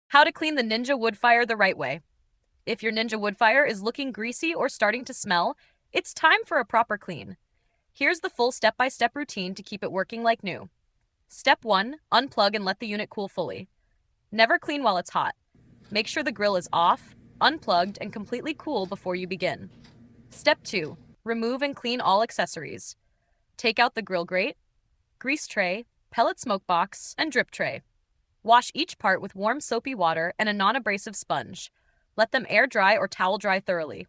How to clean the Ninja Woodfire the right way. If your Ninja Woodfire is looking greasy or starting to smell, it's time for a proper clean. Here's the full step-by-step routine to keep it working like new. Step 1. Unplug and let the unit cool fully. Never clean while it's hot. Make sure the grill is off, unplugged, and completely cool before you begin. Step 2. Remove and clean all accessories. Take out the grill grate, grease tray, pellet smoke box, and drip tray. Wash each part with warm soapy water and a non-abrasive sponge. Let them air dry or towel dry thoroughly.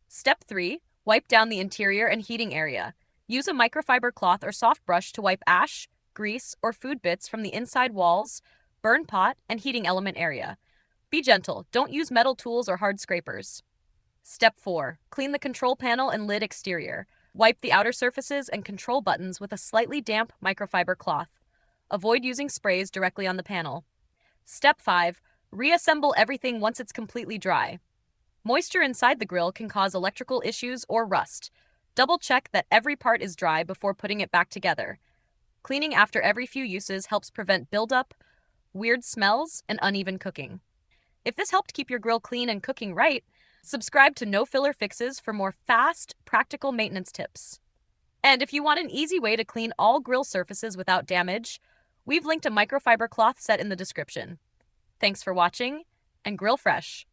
Step 3. Wipe down the interior and heating area. Use a microfiber cloth or soft brush to wipe ash, grease, or food bits from the inside walls, burn pot, and heating element area. Be gentle, don't use metal tools or hard scrapers. Step 4. Clean the control panel and lid exterior. Wipe the outer surfaces and control buttons with a slightly damp microfiber cloth. Avoid using sprays directly on the panel. Step 5. Reassemble everything once it's completely dry. Moisture inside the grill can cause electrical issues or rust. Double check that every part is dry before putting it back together. Cleaning after every few uses helps prevent buildup, weird smells, and uneven cooking. If this helped keep your grill clean and cooking right, subscribe to No Filler Fixes for more fast, practical maintenance tips. And if you want an easy way to clean all grill surfaces without damage, we've linked a microfiber cloth set in the description. Thanks for watching, and grill fresh.